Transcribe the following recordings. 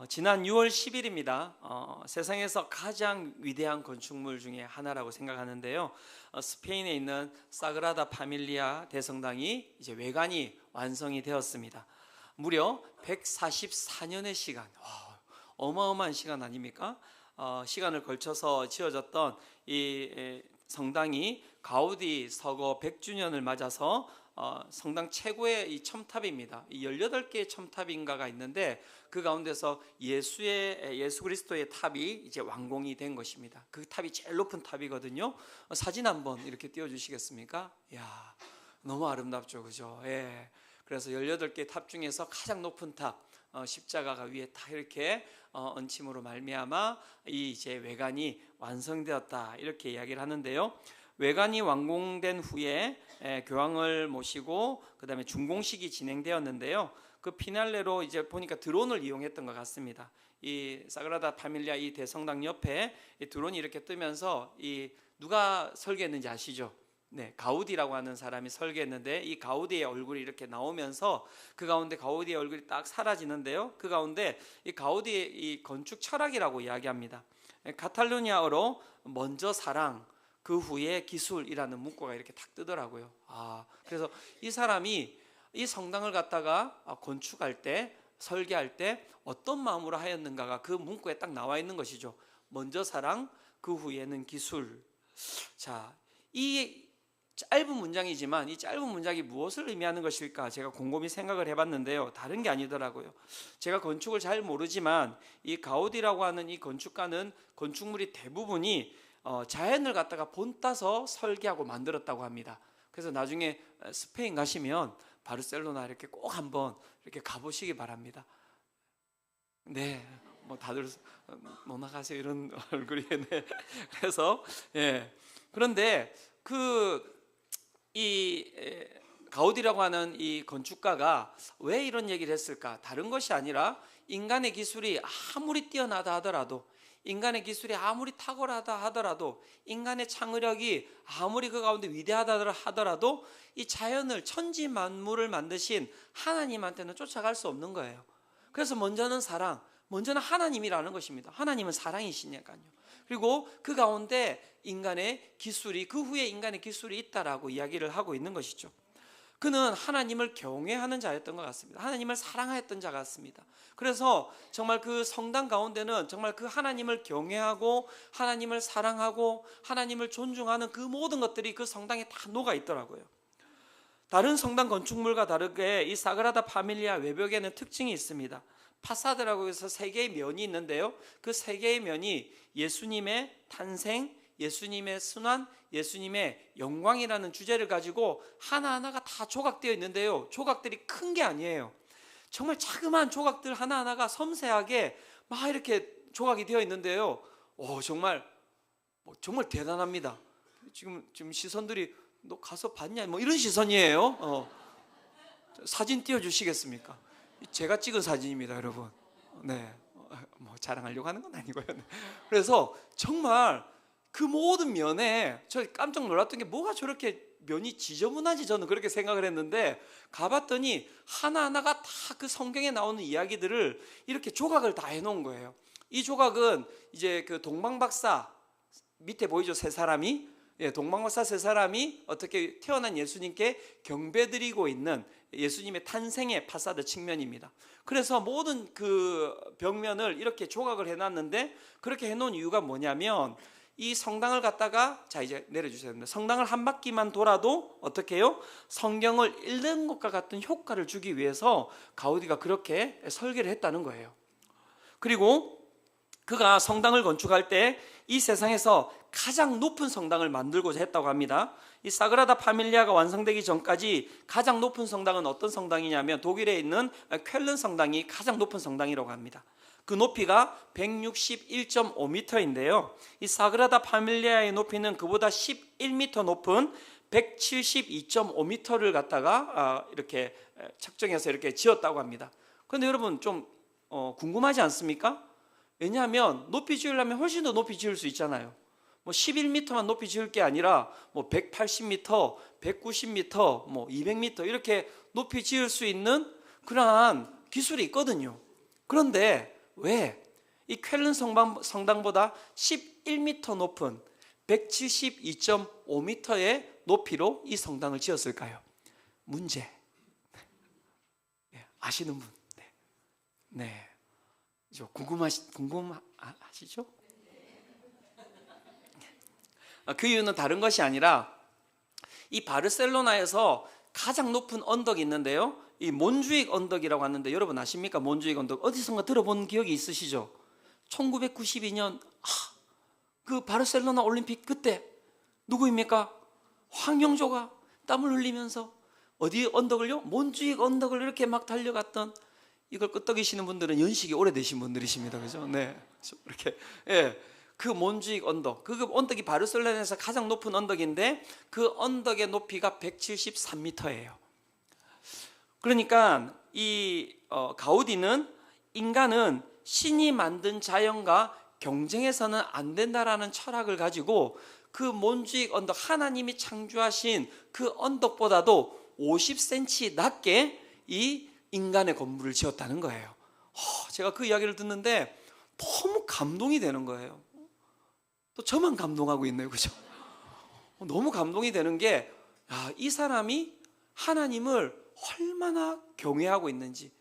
지난 6월 10일입니다. 세상에서 가장 위대한 건축물 중에 하나라고 생각하는데요. 스페인에 있는 사그라다 파밀리아 대성당이 이제 외관이 완성이 되었습니다. 무려 144년의 시간, 어마어마한 시간 아닙니까? 시간을 걸쳐서 지어졌던 이 성당이 가우디 서거 100주년을 맞아서 성당 최고의 이 첨탑입니다. 18개의 첨탑인가가 있는데 그 가운데서 예수 그리스도의 탑이 이제 완공이 된 것입니다. 그 탑이 제일 높은 탑이거든요. 사진 한번 이렇게 띄워 주시겠습니까? 이야, 너무 아름답죠, 그죠? 예. 그래서 18개의 탑 중에서 가장 높은 탑, 십자가가 위에 다 이렇게 얹힘으로 말미암아 이 이제 외관이 완성되었다, 이렇게 이야기를 하는데요. 외관이 완공된 후에 교황을 모시고 그 다음에 준공식이 진행되었는데요. 그 피날레로 이제 보니까 드론을 이용했던 것 같습니다. 이 사그라다 파밀리아 이 대성당 옆에 이 드론이 이렇게 뜨면서 이 누가 설계했는지 아시죠? 네, 가우디라고 하는 사람이 설계했는데 이 가우디의 얼굴이 이렇게 나오면서 그 가운데 가우디의 얼굴이 딱 사라지는데요. 그 가운데 이 가우디의 이 건축 철학이라고 이야기합니다. 카탈루냐어로 먼저 사랑, 그 후에 기술이라는 문구가 이렇게 딱 뜨더라고요. 그래서 이 사람이 이 성당을 갖다가 건축할 때, 설계할 때 어떤 마음으로 하였는가가 그 문구에 딱 나와 있는 것이죠. 먼저 사랑, 그 후에는 기술. 자, 이 짧은 문장이지만 이 짧은 문장이 무엇을 의미하는 것일까 제가 곰곰이 생각을 해봤는데요. 다른 게 아니더라고요. 제가 건축을 잘 모르지만 이 가우디라고 하는 이 건축가는 건축물이 대부분이 자연을 갖다가 본따서 설계하고 만들었다고 합니다. 그래서 나중에 스페인 가시면 바르셀로나 이렇게 꼭 한번 이렇게 가보시기 바랍니다. 네, 뭐 다들 못 나가세요 이런 얼굴이. 네. 그래서 그런데 이 가우디라고 하는 이 건축가가 왜 이런 얘기를 했을까? 다른 것이 아니라 인간의 기술이 아무리 뛰어나다 하더라도, 인간의 기술이 아무리 탁월하다 하더라도, 인간의 창의력이 아무리 그 가운데 위대하다 하더라도 이 자연을, 천지 만물을 만드신 하나님한테는 쫓아갈 수 없는 거예요. 그래서 먼저는 사랑, 먼저는 하나님이라는 것입니다. 하나님은 사랑이시니까요. 그리고 그 가운데 인간의 기술이, 그 후에 인간의 기술이 있다라고 이야기를 하고 있는 것이죠. 그는 하나님을 경외하는 자였던 것 같습니다. 하나님을 사랑하였던 자 같습니다. 그래서 정말 그 성당 가운데는 정말 그 하나님을 경외하고 하나님을 사랑하고 하나님을 존중하는 그 모든 것들이 그 성당에 다 녹아 있더라고요. 다른 성당 건축물과 다르게 이 사그라다 파밀리아 외벽에는 특징이 있습니다. 파사드라고 해서 3개의 면이 있는데요. 그 3개의 면이 예수님의 탄생, 예수님의 순환, 예수님의 영광이라는 주제를 가지고 하나하나가 다 조각되어 있는데요. 조각들이 큰 게 아니에요. 정말 자그마한 조각들 하나하나가 섬세하게 막 이렇게 조각이 되어 있는데요. 정말 대단합니다. 지금 시선들이 너 가서 봤냐? 뭐 이런 시선이에요. 사진 띄워주시겠습니까? 제가 찍은 사진입니다, 여러분. 네, 뭐 자랑하려고 하는 건 아니고요. 그래서 정말 그 모든 면에 저 깜짝 놀랐던 게 뭐가 저렇게 면이 지저분하지, 저는 그렇게 생각을 했는데 가봤더니 하나하나가 다 그 성경에 나오는 이야기들을 이렇게 조각을 다 해놓은 거예요. 이 조각은 이제 그 동방박사 밑에 보이죠, 세 사람이? 동방박사 세 사람이 어떻게 태어난 예수님께 경배드리고 있는 예수님의 탄생의 파사드 측면입니다. 그래서 모든 그 벽면을 이렇게 조각을 해놨는데, 그렇게 해놓은 이유가 뭐냐면 이 성당을 갖다가, 자 이제 내려주셔야 됩니다. 성당을 한 바퀴만 돌아도 어떻게 해요? 성경을 읽는 것과 같은 효과를 주기 위해서 가우디가 그렇게 설계를 했다는 거예요. 그리고 그가 성당을 건축할 때 이 세상에서 가장 높은 성당을 만들고자 했다고 합니다. 이 사그라다 파밀리아가 완성되기 전까지 가장 높은 성당은 어떤 성당이냐면 독일에 있는 쾰른 성당이 가장 높은 성당이라고 합니다. 그 높이가 161.5m인데요. 이 사그라다 파밀리아의 높이는 그보다 11m 높은 172.5m를 갖다가 이렇게 측정해서 이렇게 지었다고 합니다. 그런데 여러분 좀 궁금하지 않습니까? 왜냐하면 높이 지으려면 훨씬 더 높이 지을 수 있잖아요. 뭐 11m만 높이 지을 게 아니라 뭐 180m, 190m, 뭐 200m 이렇게 높이 지을 수 있는 그러한 기술이 있거든요. 그런데 왜? 이 쾰른 성당보다 11m 높은 172.5m의 높이로 이 성당을 지었을까요? 문제. 아시는 분? 네. 궁금하시죠? 그 이유는 다른 것이 아니라 이 바르셀로나에서 가장 높은 언덕이 있는데요, 이 몬주익 언덕이라고 하는데 여러분 아십니까? 몬주익 언덕 어디선가 들어본 기억이 있으시죠? 1992년 그 바르셀로나 올림픽 그때 누구입니까? 황영조가 땀을 흘리면서 어디 언덕을요? 몬주익 언덕을 이렇게 막 달려갔던, 이걸 끄떡이시는 분들은 연식이 오래되신 분들이십니다. 그죠? 네. 이렇게. 예. 그 몬주익 언덕. 그 언덕이 바르셀로나에서 가장 높은 언덕인데 그 언덕의 높이가 173m예요. 그러니까 이 가우디는 인간은 신이 만든 자연과 경쟁해서는 안 된다라는 철학을 가지고 그 몬주익 언덕, 하나님이 창조하신 그 언덕보다도 50cm 낮게 이 인간의 건물을 지었다는 거예요. 제가 그 이야기를 듣는데 너무 감동이 되는 거예요. 또 저만 감동하고 있네요. 그죠? 너무 감동이 되는 게, 이 사람이 하나님을 얼마나 경외하고 있는지.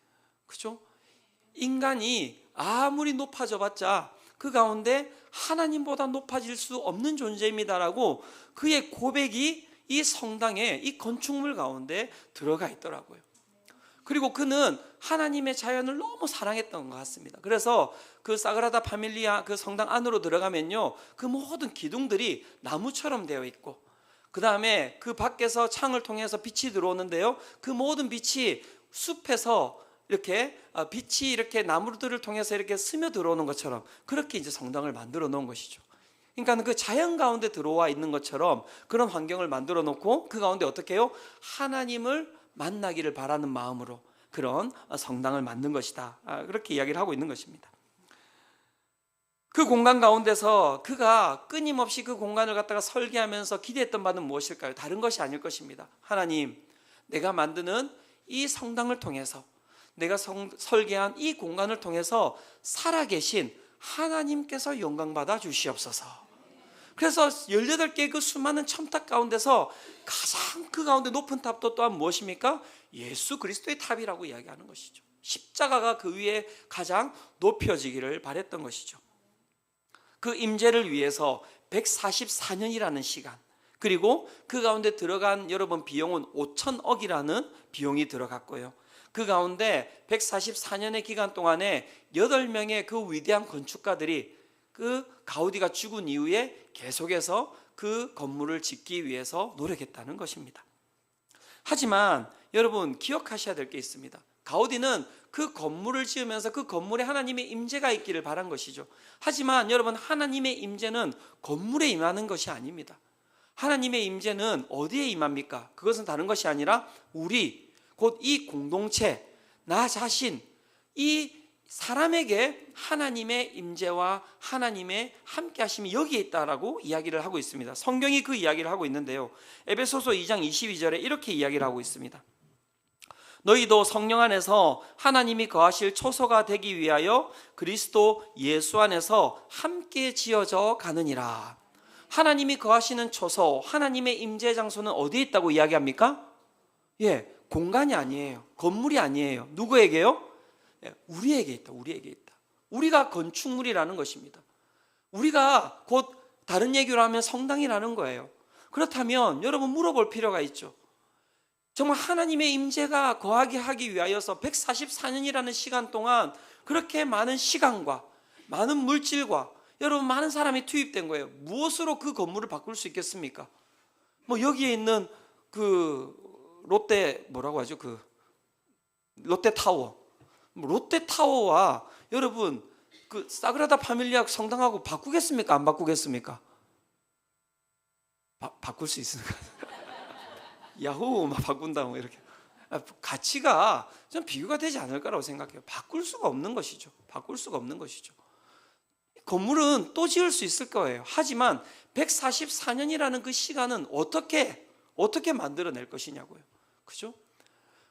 그죠? 인간이 아무리 높아져 봤자 그 가운데 하나님보다 높아질 수 없는 존재입니다라고 그의 고백이 이 성당의 이 건축물 가운데 들어가 있더라고요. 그리고 그는 하나님의 자연을 너무 사랑했던 것 같습니다. 그래서 그 사그라다 파밀리아 그 성당 안으로 들어가면요, 그 모든 기둥들이 나무처럼 되어 있고, 그 다음에 그 밖에서 창을 통해서 빛이 들어오는데요, 그 모든 빛이 숲에서 이렇게 빛이 이렇게 나무들을 통해서 이렇게 스며 들어오는 것처럼 그렇게 이제 성당을 만들어 놓은 것이죠. 그러니까 그 자연 가운데 들어와 있는 것처럼 그런 환경을 만들어 놓고 그 가운데 어떻게 해요? 하나님을 만나기를 바라는 마음으로 그런 성당을 만든 것이다. 그렇게 이야기를 하고 있는 것입니다. 그 공간 가운데서 그가 끊임없이 그 공간을 갖다가 설계하면서 기대했던 바는 무엇일까요? 다른 것이 아닐 것입니다. 하나님, 내가 만드는 이 성당을 통해서, 내가 설계한 이 공간을 통해서 살아계신 하나님께서 영광받아 주시옵소서. 그래서 18개의 그 수많은 첨탑 가운데서 가장 그 가운데 높은 탑도 또한 무엇입니까? 예수 그리스도의 탑이라고 이야기하는 것이죠. 십자가가 그 위에 가장 높여지기를 바랬던 것이죠. 그 임재를 위해서 144년이라는 시간, 그리고 그 가운데 들어간 여러분 비용은 5천억이라는 비용이 들어갔고요. 그 가운데 144년의 기간 동안에 8명의 그 위대한 건축가들이 그 가우디가 죽은 이후에 계속해서 그 건물을 짓기 위해서 노력했다는 것입니다. 하지만 여러분 기억하셔야 될 게 있습니다. 가우디는 그 건물을 지으면서 그 건물에 하나님의 임재가 있기를 바란 것이죠. 하지만 여러분, 하나님의 임재는 건물에 임하는 것이 아닙니다. 하나님의 임재는 어디에 임합니까? 그것은 다른 것이 아니라 우리, 곧 이 공동체, 나 자신, 이 사람에게 하나님의 임재와 하나님의 함께 하심이 여기에 있다라고 이야기를 하고 있습니다. 성경이 그 이야기를 하고 있는데요, 에베소서 2장 22절에 이렇게 이야기를 하고 있습니다. 너희도 성령 안에서 하나님이 거하실 초소가 되기 위하여 그리스도 예수 안에서 함께 지어져 가느니라. 하나님이 거하시는 초소, 하나님의 임재 장소는 어디에 있다고 이야기합니까? 공간이 아니에요. 건물이 아니에요. 누구에게요? 우리에게 있다. 우리에게 있다. 우리가 건축물이라는 것입니다. 우리가 곧 다른 얘기로 하면 성당이라는 거예요. 그렇다면 여러분 물어볼 필요가 있죠. 정말 하나님의 임재가 거하게 하기 위하여서 144년이라는 시간 동안 그렇게 많은 시간과 많은 물질과 여러분 많은 사람이 투입된 거예요. 무엇으로 그 건물을 바꿀 수 있겠습니까? 여기에 있는 그 롯데 뭐라고 하죠? 그 롯데타워. 롯데타워와 여러분 그 사그라다 파밀리아 성당하고 바꾸겠습니까? 안 바꾸겠습니까? 바꿀 수 있습니까? 야호 막 바꾼다 이렇게 가치가 좀 비교가 되지 않을 거라고 생각해요. 바꿀 수가 없는 것이죠. 바꿀 수가 없는 것이죠. 건물은 또 지을 수 있을 거예요. 하지만 144년이라는 그 시간은 어떻게 만들어낼 것이냐고요. 그죠?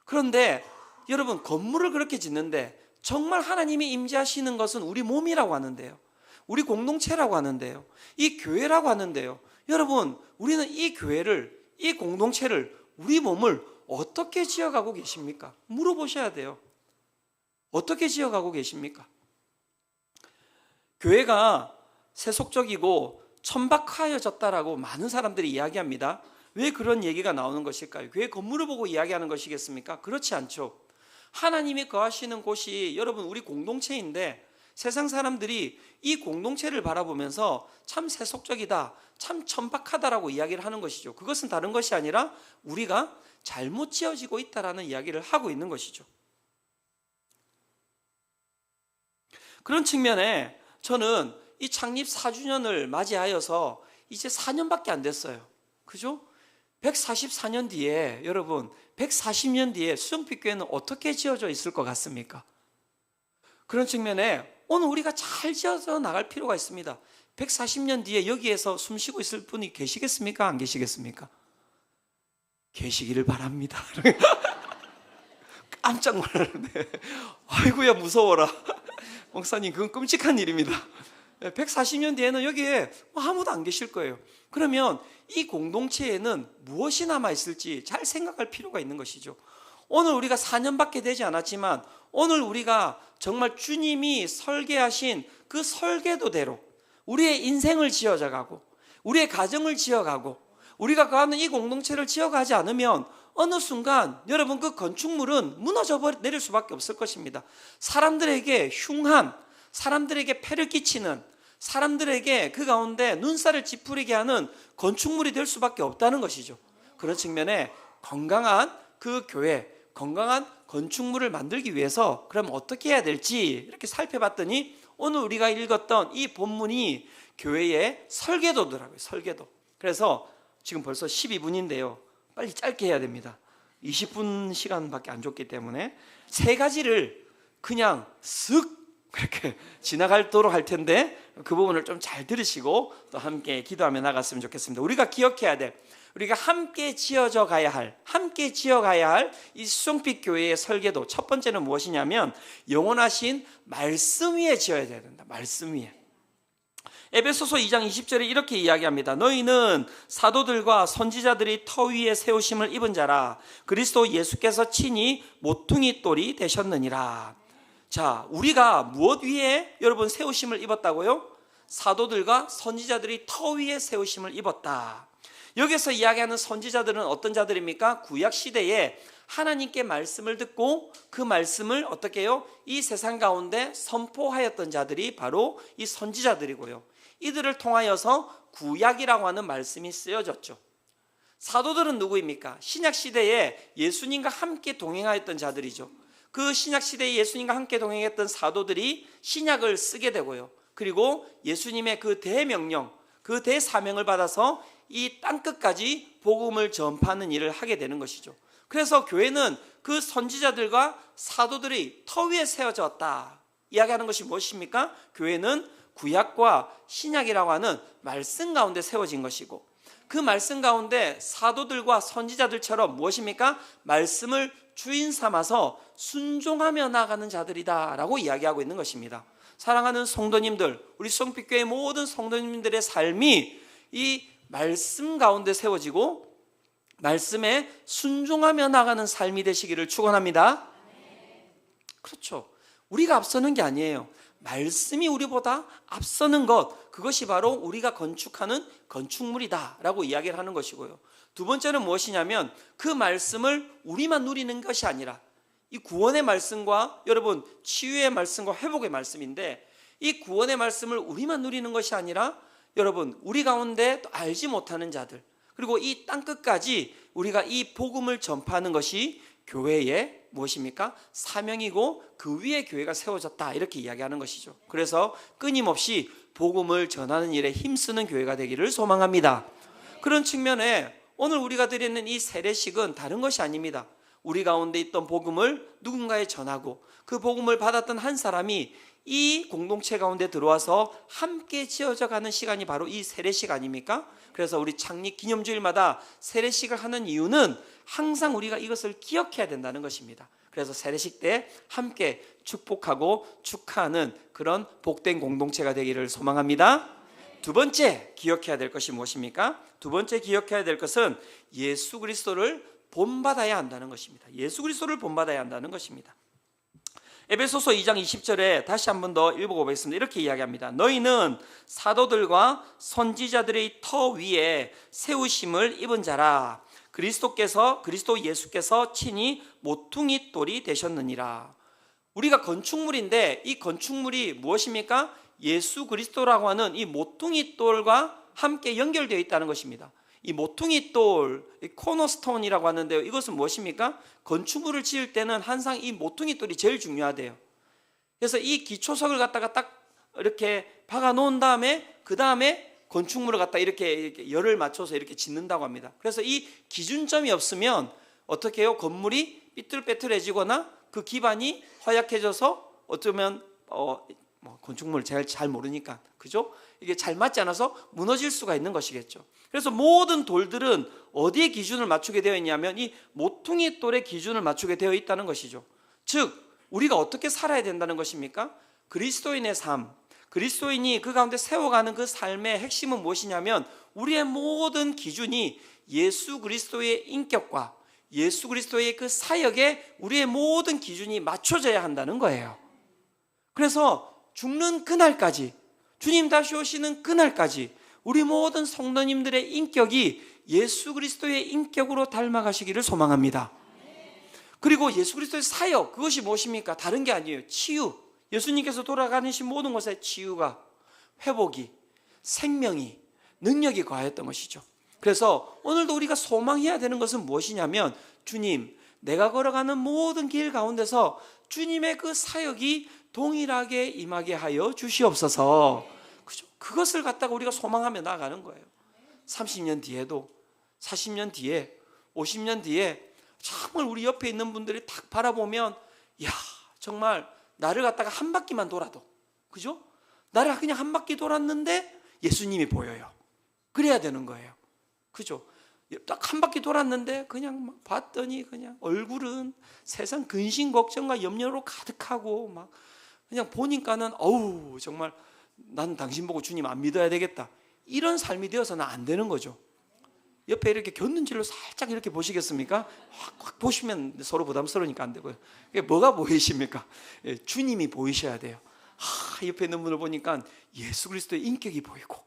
그런데 여러분 건물을 그렇게 짓는데 정말 하나님이 임재하시는 것은 우리 몸이라고 하는데요, 우리 공동체라고 하는데요, 이 교회라고 하는데요. 여러분, 우리는 이 교회를, 이 공동체를, 우리 몸을 어떻게 지어가고 계십니까? 물어보셔야 돼요. 어떻게 지어가고 계십니까? 교회가 세속적이고 천박하여졌다라고 많은 사람들이 이야기합니다. 왜 그런 얘기가 나오는 것일까요? 교회 건물을 보고 이야기하는 것이겠습니까? 그렇지 않죠. 하나님이 거하시는 곳이 여러분 우리 공동체인데, 세상 사람들이 이 공동체를 바라보면서 참 세속적이다, 참 천박하다라고 이야기를 하는 것이죠. 그것은 다른 것이 아니라 우리가 잘못 지어지고 있다라는 이야기를 하고 있는 것이죠. 그런 측면에 저는 이 창립 4주년을 맞이하여서 이제 4년밖에 안 됐어요. 그죠? 144년 뒤에, 여러분 140년 뒤에 수정빛교회는 어떻게 지어져 있을 것 같습니까? 그런 측면에 오늘 우리가 잘 지어져 나갈 필요가 있습니다. 140년 뒤에 여기에서 숨 쉬고 있을 분이 계시겠습니까? 안 계시겠습니까? 계시기를 바랍니다. 깜짝 놀랐네. 아이고야 무서워라. 목사님, 그건 끔찍한 일입니다. 140년 뒤에는 여기에 아무도 안 계실 거예요. 그러면 이 공동체에는 무엇이 남아있을지 잘 생각할 필요가 있는 것이죠. 오늘 우리가 4년밖에 되지 않았지만, 오늘 우리가 정말 주님이 설계하신 그 설계도대로 우리의 인생을 지어가고, 우리의 가정을 지어가고, 우리가 거하는 이 공동체를 지어가지 않으면 어느 순간 여러분 그 건축물은 무너져 내릴 수밖에 없을 것입니다. 사람들에게 흉한, 사람들에게 폐를 끼치는, 사람들에게 그 가운데 눈살을 찌푸리게 하는 건축물이 될 수밖에 없다는 것이죠. 그런 측면에 건강한 그 교회, 건강한 건축물을 만들기 위해서 그럼 어떻게 해야 될지 이렇게 살펴봤더니, 오늘 우리가 읽었던 이 본문이 교회의 설계도더라고요. 설계도. 그래서 지금 벌써 12분인데요 빨리 짧게 해야 됩니다. 20분 시간밖에 안 줬기 때문에 세 가지를 그냥 쓱 그렇게 지나가도록 할 텐데, 그 부분을 좀 잘 들으시고 또 함께 기도하며 나갔으면 좋겠습니다. 우리가 기억해야 돼, 우리가 함께 지어져 가야 할, 함께 지어가야 할 이 수정빛 교회의 설계도, 첫 번째는 무엇이냐면 영원하신 말씀 위에 지어야 된다. 말씀 위에. 에베소서 2장 20절에 이렇게 이야기합니다. 너희는 사도들과 선지자들이 터 위에 세우심을 입은 자라. 그리스도 예수께서 친히 모퉁이 돌이 되셨느니라. 자, 우리가 무엇 위에 여러분 세우심을 입었다고요? 사도들과 선지자들이 터 위에 세우심을 입었다. 여기서 이야기하는 선지자들은 어떤 자들입니까? 구약 시대에 하나님께 말씀을 듣고 그 말씀을 어떻게 해요? 이 세상 가운데 선포하였던 자들이 바로 이 선지자들이고요. 이들을 통하여서 구약이라고 하는 말씀이 쓰여졌죠. 사도들은 누구입니까? 신약 시대에 예수님과 함께 동행하였던 자들이죠. 그 신약 시대에 예수님과 함께 동행했던 사도들이 신약을 쓰게 되고요. 그리고 예수님의 그 대명령, 그 대사명을 받아서 이 땅끝까지 복음을 전파하는 일을 하게 되는 것이죠. 그래서 교회는 그 선지자들과 사도들이 터 위에 세워졌다 이야기하는 것이 무엇입니까? 교회는 구약과 신약이라고 하는 말씀 가운데 세워진 것이고, 그 말씀 가운데 사도들과 선지자들처럼 무엇입니까? 말씀을 주인 삼아서 순종하며 나가는 자들이다 라고 이야기하고 있는 것입니다. 사랑하는 성도님들, 우리 수정빛교회 모든 성도님들의 삶이 이 말씀 가운데 세워지고 말씀에 순종하며 나가는 삶이 되시기를 축원합니다. 그렇죠. 우리가 앞서는 게 아니에요. 말씀이 우리보다 앞서는 것, 그것이 바로 우리가 건축하는 건축물이다 라고 이야기를 하는 것이고요. 두 번째는 무엇이냐면 그 말씀을 우리만 누리는 것이 아니라, 이 구원의 말씀과 여러분 치유의 말씀과 회복의 말씀인데, 이 구원의 말씀을 우리만 누리는 것이 아니라 여러분 우리 가운데 또 알지 못하는 자들, 그리고 이 땅끝까지 우리가 이 복음을 전파하는 것이 교회의 무엇입니까? 사명이고 그 위에 교회가 세워졌다 이렇게 이야기하는 것이죠. 그래서 끊임없이 복음을 전하는 일에 힘쓰는 교회가 되기를 소망합니다. 그런 측면에 오늘 우리가 드리는 이 세례식은 다른 것이 아닙니다. 우리 가운데 있던 복음을 누군가에 전하고 그 복음을 받았던 한 사람이 이 공동체 가운데 들어와서 함께 지어져 가는 시간이 바로 이 세례식 아닙니까? 그래서 우리 창립 기념주일마다 세례식을 하는 이유는 항상 우리가 이것을 기억해야 된다는 것입니다. 그래서 세례식 때 함께 축복하고 축하하는 그런 복된 공동체가 되기를 소망합니다. 두 번째 기억해야 될 것이 무엇입니까? 두 번째 기억해야 될 것은 예수 그리스도를 본받아야 한다는 것입니다. 예수 그리스도를 본받아야 한다는 것입니다. 에베소서 2장 20절에 다시 한 번 더 읽어보겠습니다. 이렇게 이야기합니다. 너희는 사도들과 선지자들의 터 위에 세우심을 입은 자라. 그리스도 예수께서 친히 모퉁이 돌이 되셨느니라. 우리가 건축물인데 이 건축물이 무엇입니까? 예수 그리스도라고 하는 이 모퉁이 돌과 함께 연결되어 있다는 것입니다. 이 모퉁이 돌, 코너스톤이라고 하는데요. 이것은 무엇입니까? 건축물을 지을 때는 항상 이 모퉁이 돌이 제일 중요하대요. 그래서 이 기초석을 갖다가 딱 이렇게 박아 놓은 다음에 그 다음에 건축물을 갖다 이렇게 열을 맞춰서 이렇게 짓는다고 합니다. 그래서 이 기준점이 없으면 어떻게 해요? 건물이 삐뚤빼뚤해지거나 그 기반이 허약해져서 어쩌면 건축물 잘 모르니까 그죠? 이게 잘 맞지 않아서 무너질 수가 있는 것이겠죠. 그래서 모든 돌들은 어디에 기준을 맞추게 되어 있냐면 이 모퉁이 돌의 기준을 맞추게 되어 있다는 것이죠. 즉 우리가 어떻게 살아야 된다는 것입니까? 그리스도인의 삶, 그리스도인이 그 가운데 세워가는 그 삶의 핵심은 무엇이냐면 우리의 모든 기준이 예수 그리스도의 인격과 예수 그리스도의 그 사역에 우리의 모든 기준이 맞춰져야 한다는 거예요. 그래서 죽는 그날까지, 주님 다시 오시는 그날까지 우리 모든 성도님들의 인격이 예수 그리스도의 인격으로 닮아가시기를 소망합니다. 그리고 예수 그리스도의 사역, 그것이 무엇입니까? 다른 게 아니에요. 치유. 예수님께서 돌아가신 모든 것에 치유가, 회복이, 생명이, 능력이 거하였던 것이죠. 그래서 오늘도 우리가 소망해야 되는 것은 무엇이냐면 주님, 내가 걸어가는 모든 길 가운데서 주님의 그 사역이 동일하게 임하게 하여 주시옵소서. 그죠? 그것을 갖다가 우리가 소망하며 나아가는 거예요. 30년 뒤에도 40년 뒤에 50년 뒤에 정말 우리 옆에 있는 분들이 딱 바라보면 야 정말 나를 갖다가 한 바퀴만 돌아도 그죠? 나를 그냥 한 바퀴 돌았는데 예수님이 보여요. 그래야 되는 거예요. 그죠? 딱 한 바퀴 돌았는데 그냥 막 봤더니 그냥 얼굴은 세상 근심 걱정과 염려로 가득하고 막 그냥 보니까는 어우 정말 난 당신 보고 주님 안 믿어야 되겠다. 이런 삶이 되어서는 안 되는 거죠. 옆에 이렇게 곁눈질로 살짝 이렇게 보시겠습니까? 확 보시면 서로 부담스러우니까 안 되고요. 뭐가 보이십니까? 주님이 보이셔야 돼요. 옆에 있는 분을 보니까 예수 그리스도의 인격이 보이고,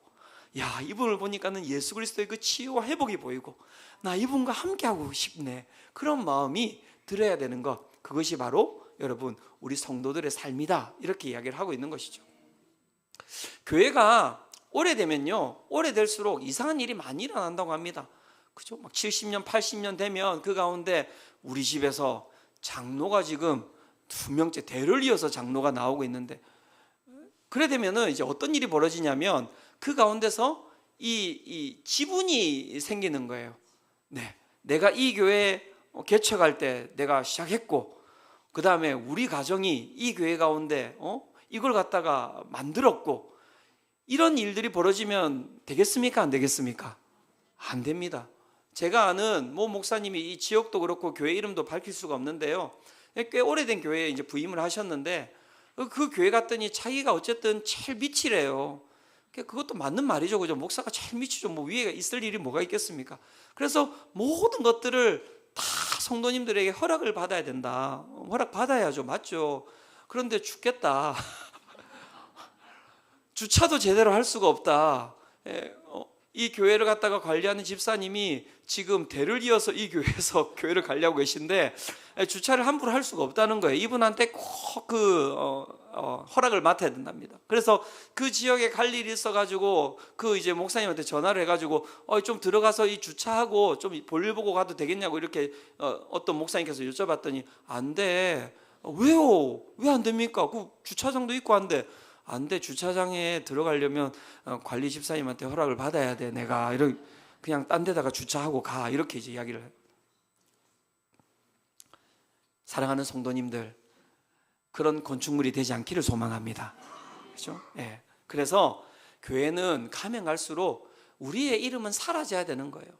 야 이분을 보니까는 예수 그리스도의 그 치유와 회복이 보이고, 나 이분과 함께하고 싶네. 그런 마음이 들어야 되는 것. 그것이 바로 여러분 우리 성도들의 삶이다. 이렇게 이야기를 하고 있는 것이죠. 교회가 오래되면요, 오래될수록 이상한 일이 많이 일어난다고 합니다. 그죠? 막 70년, 80년 되면 그 가운데 우리 집에서 장로가 지금 2명째 대를 이어서 장로가 나오고 있는데, 그래 되면은 이제 어떤 일이 벌어지냐면 그 가운데서 이 지분이 생기는 거예요. 네, 내가 이 교회 개척할 때 내가 시작했고, 그 다음에 우리 가정이 이 교회 가운데 이걸 갖다가 만들었고, 이런 일들이 벌어지면 되겠습니까? 안 되겠습니까? 안 됩니다. 제가 아는 모 목사님이 이 지역도 그렇고 교회 이름도 밝힐 수가 없는데요. 꽤 오래된 교회에 이제 부임을 하셨는데 그 교회 갔더니 자기가 어쨌든 제일 밑이래요. 그것도 맞는 말이죠. 그죠? 목사가 제일 밑이죠. 뭐 위에 있을 일이 뭐가 있겠습니까? 그래서 모든 것들을 다 성도님들에게 허락을 받아야 된다. 허락 받아야죠. 맞죠? 그런데 죽겠다. 주차도 제대로 할 수가 없다. 이 교회를 갖다가 관리하는 집사님이 지금 대를 이어서 이 교회에서 교회를 관리하고 계신데 주차를 함부로 할 수가 없다는 거예요. 이분한테 꼭 허락을 맡아야 된답니다. 그래서 그 지역에 갈 일이 있어가지고 그 이제 목사님한테 전화를 해가지고 좀 들어가서 이 주차하고 좀 볼일 보고 가도 되겠냐고 이렇게 어떤 목사님께서 여쭤봤더니 안 돼. 왜요? 왜 안 됩니까? 그 주차장도 있고 한데. 안 돼. 주차장에 들어가려면 관리 집사님한테 허락을 받아야 돼. 내가 이렇게 그냥 딴 데다가 주차하고 가. 이렇게 이제 이야기를 해요. 사랑하는 성도님들, 그런 건축물이 되지 않기를 소망합니다. 그렇죠? 예. 그래서 교회는 가면 갈수록 우리의 이름은 사라져야 되는 거예요.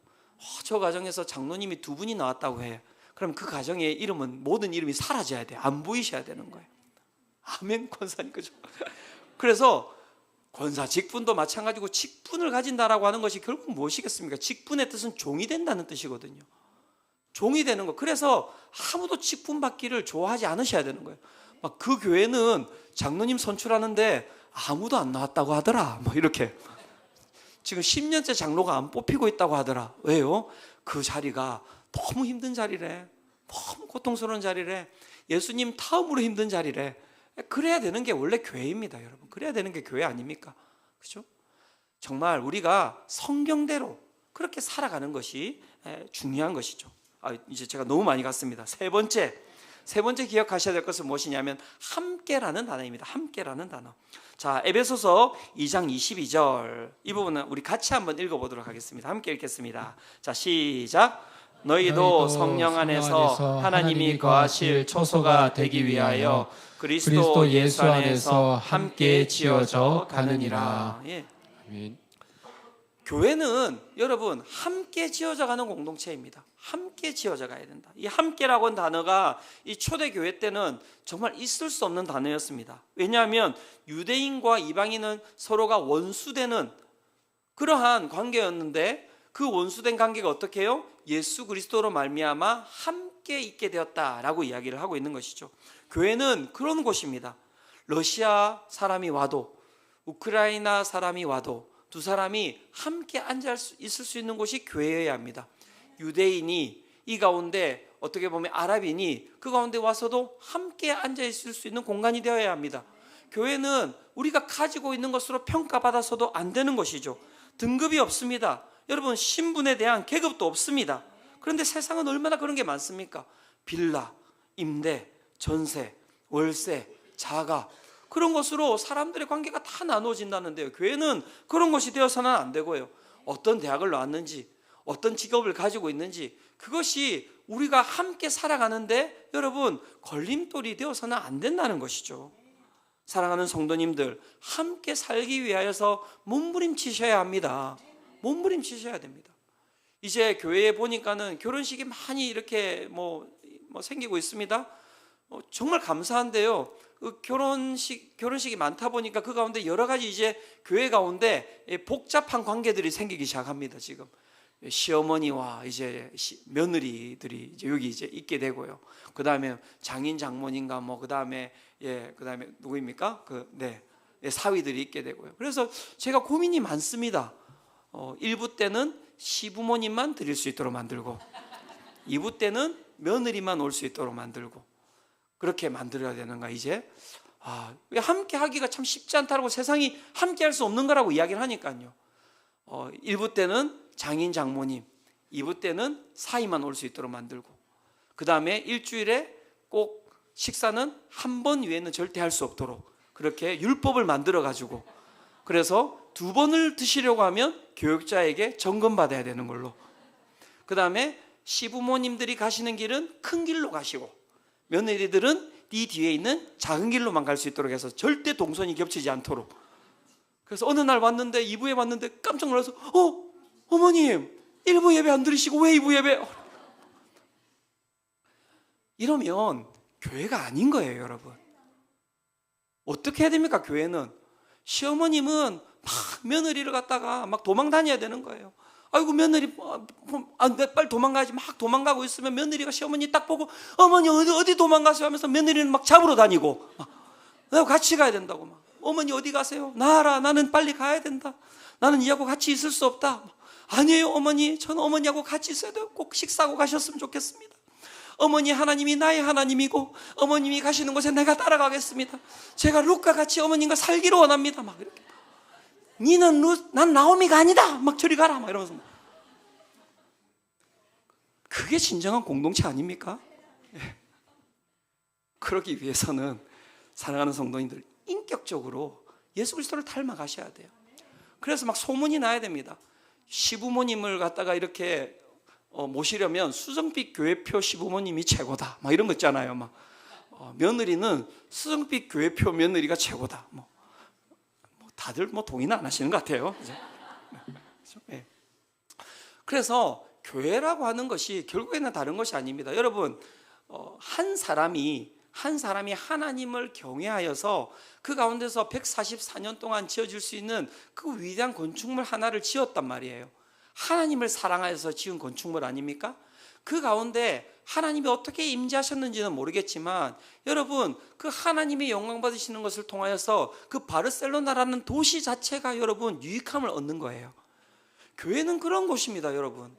저 가정에서 장로님이 2분이 나왔다고 해. 그럼 그 가정의 이름은 모든 이름이 사라져야 돼. 안 보이셔야 되는 거예요. 아멘. 권사님, 그죠? 그래서 권사 직분도 마찬가지고 직분을 가진다라고 하는 것이 결국 무엇이겠습니까? 직분의 뜻은 종이 된다는 뜻이거든요. 종이 되는 거. 그래서 아무도 직분 받기를 좋아하지 않으셔야 되는 거예요. 막 그 교회는 장로님 선출하는데 아무도 안 나왔다고 하더라. 뭐 이렇게. 지금 10년째 장로가 안 뽑히고 있다고 하더라. 왜요? 그 자리가 너무 힘든 자리래. 너무 고통스러운 자리래. 예수님 타음으로 힘든 자리래. 그래야 되는 게 원래 교회입니다, 여러분. 그래야 되는 게 교회 아닙니까? 그죠? 정말 우리가 성경대로 그렇게 살아가는 것이 중요한 것이죠. 이제 제가 너무 많이 갔습니다. 세 번째 기억하셔야 될 것은 무엇이냐면 함께라는 단어입니다. 함께라는 단어. 자, 에베소서 2장 22절 이 부분은 우리 같이 한번 읽어보도록 하겠습니다. 함께 읽겠습니다. 자, 시작. 너희도 성령 안에서 하나님이 거하실 초소가 되기 위하여 그리스도 예수 안에서 함께 지어져 가느니라. 예. 아멘. 교회는 여러분 함께 지어져 가는 공동체입니다. 함께 지어져 가야 된다. 이 함께라고 하는 단어가 이 초대교회 때는 정말 있을 수 없는 단어였습니다. 왜냐하면 유대인과 이방인은 서로가 원수되는 그러한 관계였는데 그 원수된 관계가 어떻게 해요? 예수 그리스도로 말미암아 함께 있게 되었다라고 이야기를 하고 있는 것이죠. 교회는 그런 곳입니다. 러시아 사람이 와도 우크라이나 사람이 와도 두 사람이 함께 앉아 있을 수 있는 곳이 교회여야 합니다. 유대인이 이 가운데 어떻게 보면 아랍인이 그 가운데 와서도 함께 앉아 있을 수 있는 공간이 되어야 합니다. 교회는 우리가 가지고 있는 것으로 평가받아서도 안 되는 것이죠. 등급이 없습니다. 여러분 신분에 대한 계급도 없습니다. 그런데 세상은 얼마나 그런 게 많습니까? 빌라, 임대, 전세, 월세, 자가 그런 것으로 사람들의 관계가 다 나누어진다는데요. 교회는 그런 것이 되어서는 안 되고요. 어떤 대학을 나왔는지 어떤 직업을 가지고 있는지 그것이 우리가 함께 살아가는데 여러분 걸림돌이 되어서는 안 된다는 것이죠. 사랑하는 성도님들 함께 살기 위하여서 몸부림치셔야 합니다. 몸부림치셔야 됩니다. 이제 교회에 보니까는 결혼식이 많이 이렇게 뭐 생기고 있습니다. 정말 감사한데요. 그 결혼식이 많다 보니까 그 가운데 여러 가지 이제 교회 가운데 복잡한 관계들이 생기기 시작합니다. 지금 시어머니와 이제 며느리들이 이제 여기 이제 있게 되고요. 그 다음에 장인 장모님과 그 다음에 누구입니까? 사위들이 있게 되고요. 그래서 제가 고민이 많습니다. 1부 때는 시부모님만 드릴 수 있도록 만들고 2부 때는 며느리만 올 수 있도록 만들고 그렇게 만들어야 되는가 이제 왜 함께 하기가 참 쉽지 않다고 세상이 함께 할 수 없는 거라고 이야기를 하니까요. 1부 때는 장인 장모님 2부 때는 사위만 올 수 있도록 만들고 그 다음에 일주일에 꼭 식사는 한 번 외에는 절대 할 수 없도록 그렇게 율법을 만들어 가지고 그래서 2번을 드시려고 하면 교육자에게 점검받아야 되는 걸로 그 다음에 시부모님들이 가시는 길은 큰 길로 가시고 며느리들은 이 뒤에 있는 작은 길로만 갈 수 있도록 해서 절대 동선이 겹치지 않도록 그래서 어느 날 왔는데 2부에 왔는데 깜짝 놀라서 어머님 1부 예배 안 드리시고 왜 2부 예배 이러면 교회가 아닌 거예요. 여러분 어떻게 해야 됩니까? 교회는 시어머님은 막 며느리를 갖다가 막 도망 다녀야 되는 거예요. 아이고 며느리 빨리 도망가야지 막 도망가고 있으면 며느리가 시어머니 딱 보고 어머니 어디 도망가세요 하면서 며느리는 막 잡으러 다니고 막 같이 가야 된다고 막 어머니 어디 가세요? 나라 나는 빨리 가야 된다. 나는 이하고 같이 있을 수 없다. 아니에요 어머니 저는 어머니하고 같이 있어야 돼요. 꼭 식사하고 가셨으면 좋겠습니다. 어머니 하나님이 나의 하나님이고 어머님이 가시는 곳에 내가 따라가겠습니다. 제가 룻과 같이 어머님과 살기를 원합니다. 막 이렇게 니는 난 나오미가 아니다. 막 저리 가라. 막 이러면서 그게 진정한 공동체 아닙니까? 그러기 위해서는 사랑하는 성도님들 인격적으로 예수 그리스도를 닮아가셔야 돼요. 그래서 막 소문이 나야 됩니다. 시부모님을 갖다가 이렇게 모시려면 수정빛 교회표 시부모님이 최고다. 막 이런 거 있잖아요. 막 며느리는 수정빛 교회표 며느리가 최고다. 다들 동의는 안 하시는 것 같아요. 그래서 교회라고 하는 것이 결국에는 다른 것이 아닙니다. 여러분, 한 사람이 하나님을 경외하여서 그 가운데서 144년 동안 지어질 수 있는 그 위대한 건축물 하나를 지었단 말이에요. 하나님을 사랑하여서 지은 건축물 아닙니까? 그 가운데 하나님이 어떻게 임재하셨는지는 모르겠지만 여러분, 그 하나님이 영광 받으시는 것을 통하여서 그 바르셀로나라는 도시 자체가 여러분 유익함을 얻는 거예요. 교회는 그런 곳입니다. 여러분,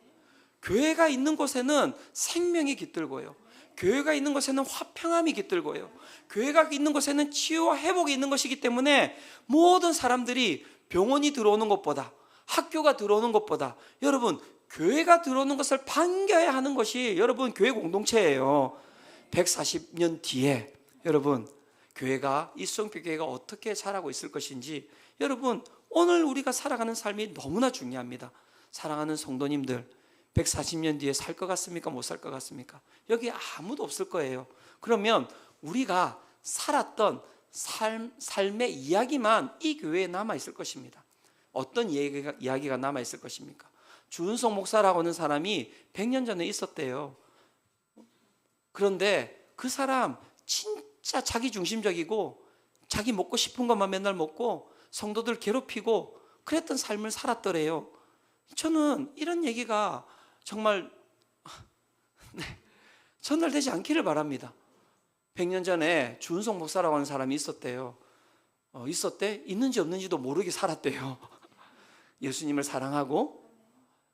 교회가 있는 곳에는 생명이 깃들고요, 교회가 있는 곳에는 화평함이 깃들고요, 교회가 있는 곳에는 치유와 회복이 있는 것이기 때문에 모든 사람들이 병원이 들어오는 것보다, 학교가 들어오는 것보다 여러분 교회가 들어오는 것을 반겨야 하는 것이 여러분 교회 공동체예요. 140년 뒤에 여러분 교회가, 이 수영표 교회가 어떻게 자라고 있을 것인지 여러분 오늘 우리가 살아가는 삶이 너무나 중요합니다. 사랑하는 성도님들, 140년 뒤에 살 것 같습니까? 못 살 것 같습니까? 여기 아무도 없을 거예요. 그러면 우리가 살았던 삶의 이야기만 이 교회에 남아있을 것입니다. 어떤 이야기가 남아있을 것입니까? 주은석 목사라고 하는 사람이 100년 전에 있었대요. 그런데 그 사람 진짜 자기중심적이고 자기 먹고 싶은 것만 맨날 먹고 성도들 괴롭히고 그랬던 삶을 살았더래요. 저는 이런 얘기가 정말 전달되지 않기를 바랍니다. 100년 전에 주은석 목사라고 하는 사람이 있었대요. 있는지 없는지도 모르게 살았대요. 예수님을 사랑하고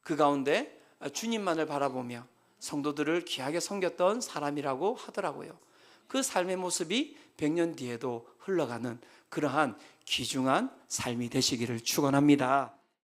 그 가운데 주님만을 바라보며 성도들을 귀하게 섬겼던 사람이라고 하더라고요. 그 삶의 모습이 100년 뒤에도 흘러가는 그러한 귀중한 삶이 되시기를 축원합니다.